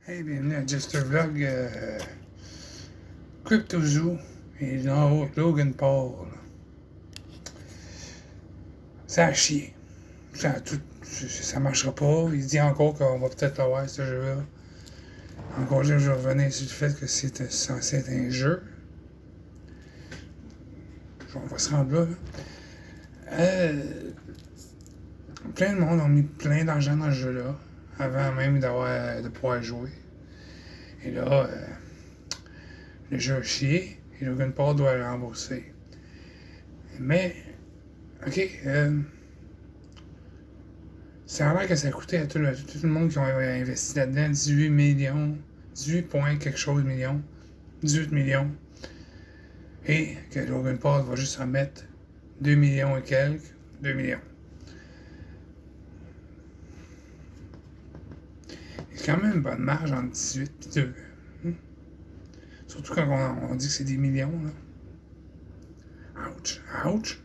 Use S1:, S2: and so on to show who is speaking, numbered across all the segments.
S1: Hey, bienvenue à Jester Vlog. CryptoZoo et Logan Paul. Ça a chié. Ça marchera pas. Il dit encore qu'on va peut-être l'avoir, ce jeu-là. Encore là, je vais revenir sur le fait que c'était censé être un jeu. On va se rendre là. Plein de monde ont mis plein d'argent dans ce jeu-là avant même de pouvoir jouer. Et là, le jeu a chié et Logan Paul doit le rembourser. Mais, ok, ça a l'air que ça a coûté à tout le monde qui a investi là-dedans 18 millions, 18 points quelque chose millions, 18 millions. Et que Logan Paul va juste en mettre 2 millions et quelques, 2 millions. Il y a quand même une bonne marge entre 18 et 2. Surtout quand on dit que c'est des millions, là. Ouch, ouch.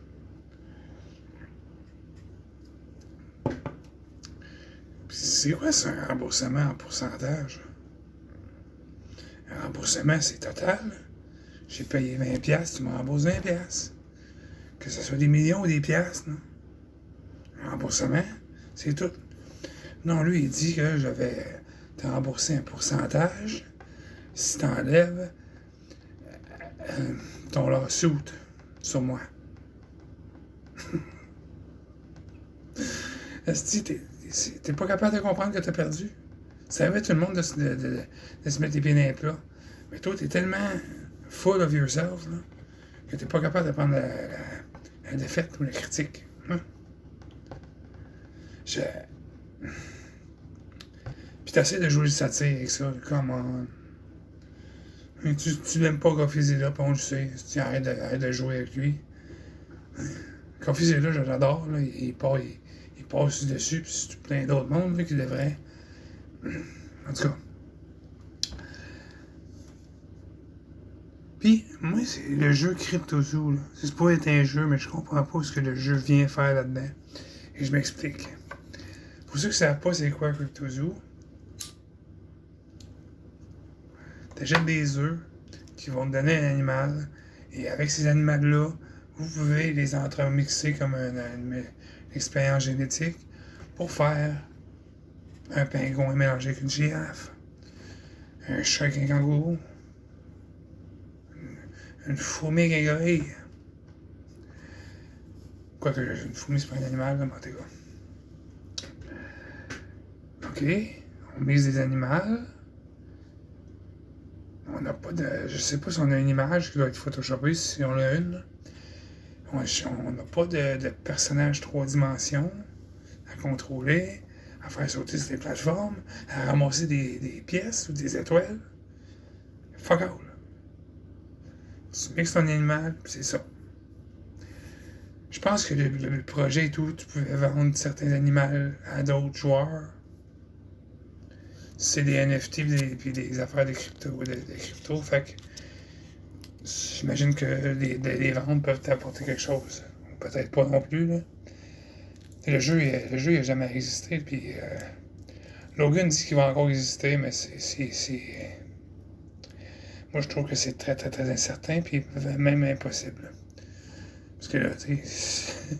S1: Puis c'est quoi ça, un remboursement en pourcentage? Un remboursement, c'est total. J'ai payé 20$, tu me rembourses 20$. Que ce soit des millions ou des piastres, non? Un remboursement, c'est tout. Non, lui, il dit que je vais te rembourser un pourcentage si t'enlèves ton lawsuit sur moi. Est-ce que t'es pas capable de comprendre que t'as perdu? Ça avait tout le monde de se mettre les pieds dans les plats. Mais toi, t'es tellement full of yourself là, que t'es pas capable de prendre la défaite ou la critique. Hein? Puis t'essaies de jouer le satire avec ça, come on. Tu l'aimes pas Godzilla, puis on le sait. Tu arrêtes de jouer avec lui. Godzilla, je l'adore, là, il passe dessus, puis c'est plein d'autres mondes là, qui devraient. En tout cas. Puis, moi, c'est le jeu CryptoZoo. C'est supposé être un jeu, mais je comprends pas ce que le jeu vient faire là-dedans. Et je m'explique. Pour ceux qui ne savent pas c'est quoi CryptoZoo, t'achètes des œufs qui vont te donner un animal, et avec ces animaux-là, vous pouvez les entremixer comme une expérience génétique pour faire un pingouin mélangé avec une girafe, un chat avec un kangourou, une fourmi avec un gorille. Quoique une fourmi, c'est pas un animal, là, mais en tout cas. Ok, on mise des animaux. On n'a pas de. Je sais pas si on a une image qui doit être photoshopée, si on a une. On n'a pas de personnage 3 dimensions à contrôler, à faire sauter sur des plateformes, à ramasser des pièces ou des étoiles. Fuck all. Tu mixes ton animal, puis c'est ça. Je pense que le projet et tout, tu pouvais vendre certains animaux à d'autres joueurs. C'est des NFT puis des affaires de crypto, fait que j'imagine que les ventes peuvent t'apporter quelque chose. Peut-être pas non plus, là. Le jeu n'a jamais existé, puis Logan dit qu'il va encore exister, mais moi, je trouve que c'est très, très, très incertain, puis même impossible. Parce que là, tu sais,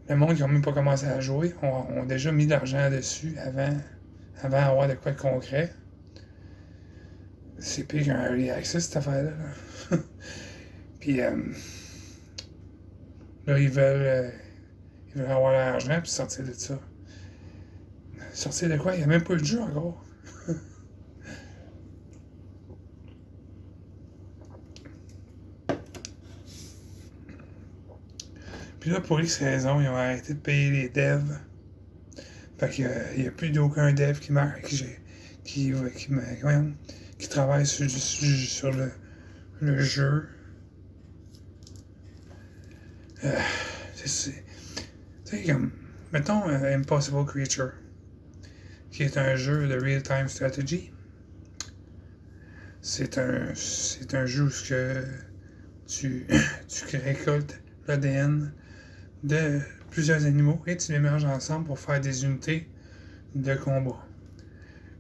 S1: le monde qui n'a même pas commencé à jouer ont déjà mis de l'argent dessus avant d'avoir de quoi de concret. C'est pire qu'un early access, cette affaire-là. Puis là, ils veulent avoir l'argent puis sortir de ça. Sortir de quoi? Il n'y a même pas eu de jeu encore. Puis là, pour X raison, ils ont arrêté de payer les devs. Fait qu'il n'y a plus d'aucun dev qui travaille sur le jeu. Tu sais, comme, mettons Impossible Creature, qui est un jeu de real-time strategy. C'est un jeu où tu récoltes l'ADN de plusieurs animaux et tu les mélanges ensemble pour faire des unités de combat.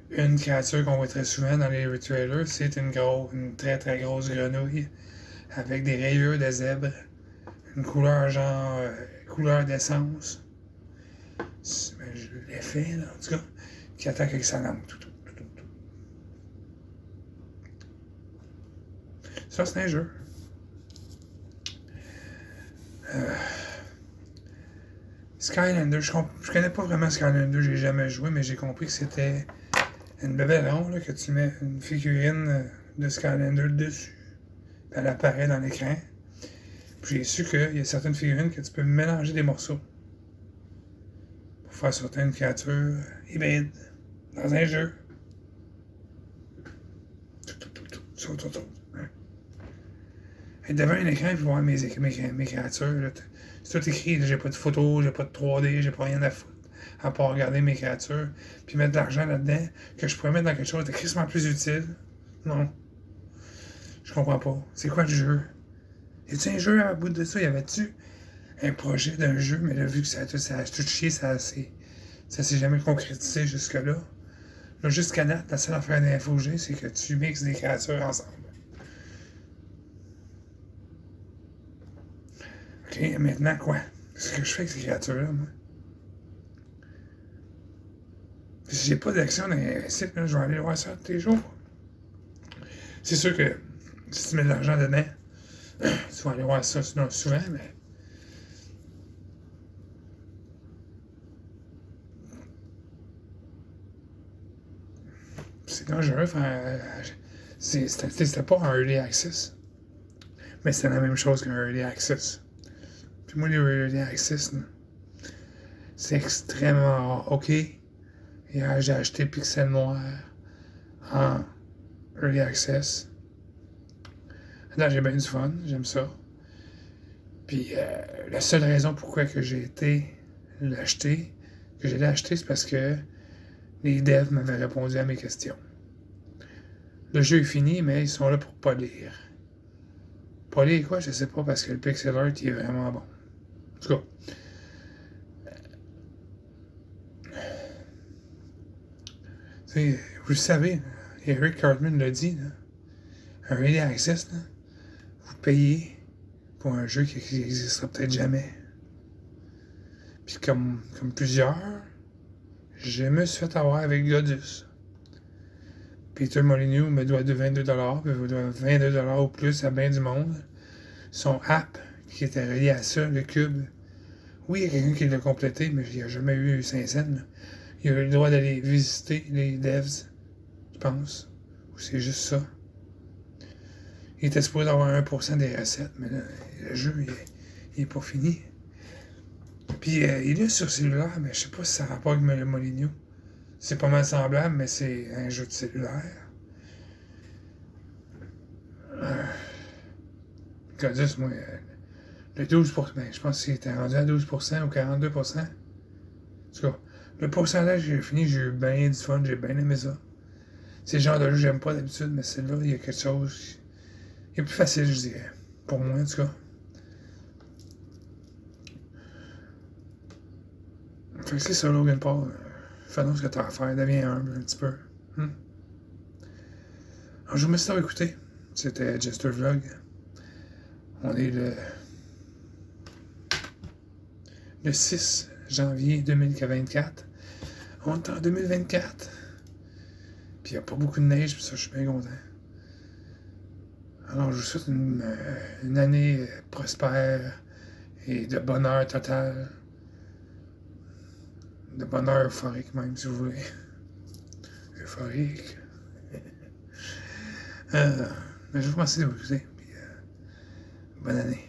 S1: Une créature qu'on voit très souvent dans les trailers, c'est une très très grosse grenouille avec des rayures de zèbre, une couleur genre couleur d'essence. Je l'ai fait, là, en tout cas, qui attaque avec sa langue. Tout. Ça, c'est un jeu. Skylander, je connais pas vraiment Skylander, j'ai jamais joué, mais j'ai compris que c'était une bébelle ronde, là, que tu mets une figurine de Skylander dessus. Puis elle apparaît dans l'écran. Puis j'ai su qu'il y a certaines figurines que tu peux mélanger des morceaux pour faire sortir une créature hybride dans un jeu. Tout. Et devant un écran, il faut voir mes créatures. Là. C'est tout écrit. J'ai pas de photos, j'ai pas de 3D, j'ai pas rien à foutre. À part regarder mes créatures, puis mettre de l'argent là-dedans, que je pourrais mettre dans quelque chose de crissement plus utile. Non. Je comprends pas. C'est quoi le jeu? Y a-tu un jeu à bout de ça? Y avait-tu un projet d'un jeu? Mais là, vu que ça a tout chié, ça s'est jamais concrétisé jusque-là. Là, jusqu'à date, la seule affaire d'info que j'ai, c'est que tu mixes des créatures ensemble. OK, maintenant quoi? Qu'est-ce que je fais avec ces créatures-là, moi? Si j'ai pas d'action dans les sites, là, je vais aller voir ça tous les jours. C'est sûr que si tu mets de l'argent dedans, tu vas aller voir ça souvent, mais. C'est dangereux. C'était pas un early access, mais c'était la même chose qu'un early access. Puis moi, les early access, là, c'est extrêmement rare. OK, hier, j'ai acheté Pixel Noir en early access. Là, j'ai bien du fun, j'aime ça. Puis la seule raison pourquoi que j'ai l'acheter, c'est parce que les devs m'avaient répondu à mes questions. Le jeu est fini, mais ils sont là pour polir. Polir quoi, je sais pas, parce que le pixel art, il est vraiment bon. En tout cas. Vous le savez, Eric Cartman l'a dit, là, un early access, là, vous payez pour un jeu qui n'existera peut-être jamais. Puis comme plusieurs, je me suis fait avoir avec Godus. Peter Molyneux me doit de 22$, puis il doit 22$ ou plus à bien du monde. Son app, qui était relié à ça, le cube, oui, il y a quelqu'un qui l'a complété, mais il n'a jamais eu 5 cents. Il a eu le droit d'aller visiter les devs, je pense. Ou c'est juste ça. Il était supposé avoir 1% des recettes, mais là, le jeu, il est pas fini. Puis il est sur cellulaire, mais je sais pas si ça a rapport avec le Molyneux. C'est pas mal semblable, mais c'est un jeu de cellulaire. Godus, moi, le 12%, ben, je pense qu'il était rendu à 12% ou 42%. En tout cas, le pourcentage que j'ai fini, j'ai eu bien du fun, j'ai bien aimé ça. C'est le genre de jeu que j'aime pas d'habitude, mais celle-là, il y a quelque chose. Il est plus facile, je dirais. Pour moi, en tout cas. Fait que c'est ça, Logan Paul. Fais-nous ce que t'as à faire, deviens humble un petit peu. Alors, je vous remercie d'avoir écouté. C'était Jester Vlog. On est le 6 janvier 2024. On est en 2024. Puis il n'y a pas beaucoup de neige, puis ça, je suis bien content. Alors, je vous souhaite une année prospère et de bonheur total. De bonheur euphorique, même, si vous voulez. Euphorique. Mais je vous remercie de vous écouter. Puis, bonne année.